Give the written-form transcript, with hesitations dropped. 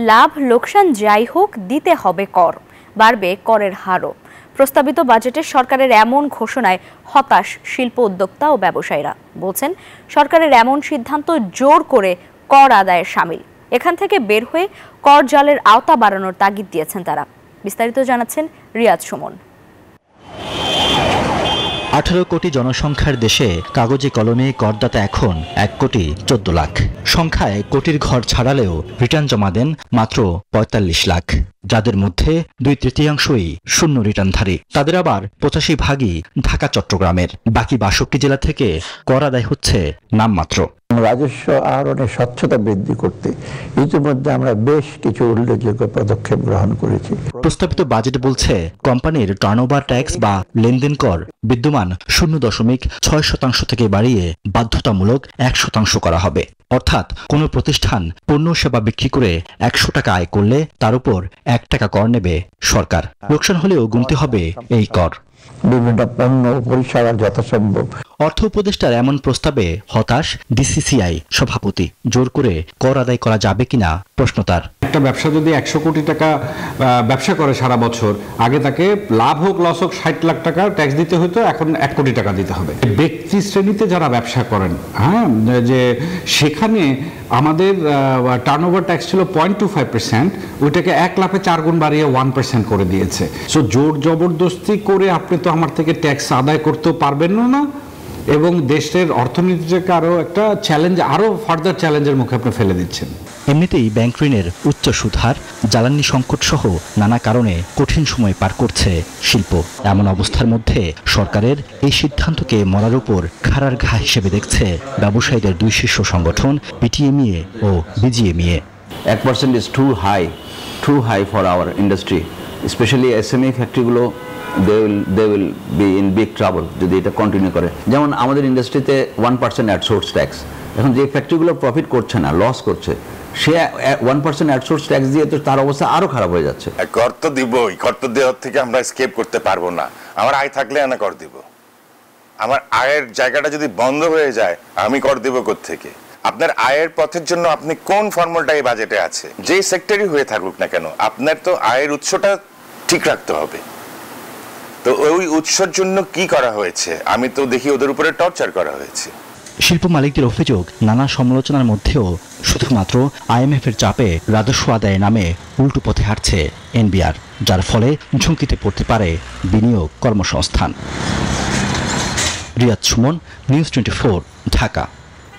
লাভ লোকসান যাই হোক দিতে হবে কর, বাড়বে করের হারও। প্রস্তাবিত বাজেটে সরকারের এমন ঘোষণায় হতাশ শিল্প উদ্যোক্তা ও ব্যবসায়ীরা। বলছেন সরকারের এমন সিদ্ধান্ত জোর করে কর আদায়ের শামিল। এখান থেকে বের হয়ে কর জালের আওতা বাড়ানোর তাগিদ দিয়েছেন তারা। বিস্তারিত জানাচ্ছেন রিয়াদ সুমন। 18 কোটি জনসংখ্যার দেশে কাগজে কলমে করদাতা এখন 1 কোটি 14 লাখ। সংখ্যায় কোটির ঘর ছাড়ালেও রিটার্ন জমা দেন মাত্র 45 লাখ, যাদের মধ্যে 2/3 শূন্য রিটার্নধারী। তাদের আবার 85% ঢাকা চট্টগ্রামের। বাকি 62 জেলা থেকে কর আদায় হচ্ছে নামমাত্র। রাজস্ব আহরণের স্বচ্ছতা বৃদ্ধি করতে ইতিমধ্যে আমরা বেশ কিছু উল্লেখযোগ্য পদক্ষেপ গ্রহণ করেছি। প্রস্তাবিত বাজেট বলছে কোম্পানির টার্নওভার ট্যাক্স বা লেনদেন কর বিদ্যমান 0.6% থেকে বাড়িয়ে বাধ্যতামূলক 1% করা হবে। অর্থাৎ কোনো প্রতিষ্ঠান পণ্য সেবা বিক্রি করে 100 টাকা আয় করলে তার উপর 1 টাকা কর নেবে সরকার। লোকসান হলেও গুনতে হবে এই কর। বিভিন্ন পণ্য পরিষেবা যথাসম্ভব। অর্থ উপদেষ্টার এমন প্রস্তাবে হতাশ ডিসিসিআই সভাপতি। জোর করে কর আদায় করা যাবে কিনা প্রশ্ন তার। একটা ব্যবসা যদি 100 কোটি টাকা ব্যবসা করে সারা বছর, আগে তাকে লাভ হোক লস হোক 60 লাখ টাকা ট্যাক্স দিতে হতো, এখন 1 কোটি টাকা দিতে হবে। ব্যক্তি শ্রেণীতে যারা ব্যবসা করেন, যে সেখানে আমাদের টার্নওভার ট্যাক্স ছিল 0.25%, ওইটাকে 1 লাখে 4 গুণ বাড়িয়ে 1% করে দিয়েছে। সো জোর জবরদস্তি করে আপনি তো আমার থেকে ট্যাক্স আদায় করতেও পারবেন না, এবং দেশের অর্থনীতিটাকে আরো একটা চ্যালেঞ্জ, আরো ফার্দার চ্যালেঞ্জের মুখে আপনি ফেলে দিচ্ছেন। এমনিতেই ব্যাংক ঋণের উচ্চ সুদহার, জ্বালানি সংকট সহ নানা কারণে কঠিন সময় পার করছে শিল্প। এমন অবস্থার মধ্যে সরকারের এই সিদ্ধান্তকে মরার উপর খাড়ার ঘা হিসেবে দেখছে ব্যবসায়ীদের দুই শীর্ষ সংগঠন বিটিএমইএ ও BGMEA. 1% is too high for our industry, especially SME ফ্যাক্টরিগুলো they will be in big trouble যদি এটা কন্টিনিউ করে। যেমন আমাদের ইন্ডাস্ট্রিতে 1% অ্যাডসোর্স ট্যাক্স, এখন যে ফ্যাক্টরিগুলো প্রফিট করছে না, লস করছে, সে 1% অ্যাডসোর্স ট্যাক্স দিয়ে তো তার অবস্থা আরো খারাপ হয়ে যাচ্ছে। কর তো দিবই, কর তো দেওয়ার থেকে আমরা স্কেপ করতে পারবো না। আমার আয় থাকলে আমি কর দিব। আমার আয়ের জায়গাটা যদি বন্ধ হয়ে যায়, আমি কর দিব কোত্থেকে? আপনার আয়ের পথের জন্য আপনি কোন ফর্মুলাটা এই বাজেটে আছে? যেই সেক্টরই হয়ে থাকুক না কেন, আপনার তো আয়ের উৎসটা ঠিক রাখতে হবে। তো ওই উৎসর জন্য কি করা হয়েছে? আমি তো দেখি ওদের উপরে টর্চার করা হয়েছে। শিল্প মালিকদের অভিযোগ, নানা সমালোচনার মধ্যেও শুধুমাত্র আইএমএফের চাপে রাজস্ব আদায়ের নামে উল্টো পথে হাঁটছে এনবিআর, যার ফলে ঝুঁকিতে পড়তে পারে বিনিয়োগ, কর্মসংস্থান। রিয়াদ সুমন, নিউজ 24, ঢাকা।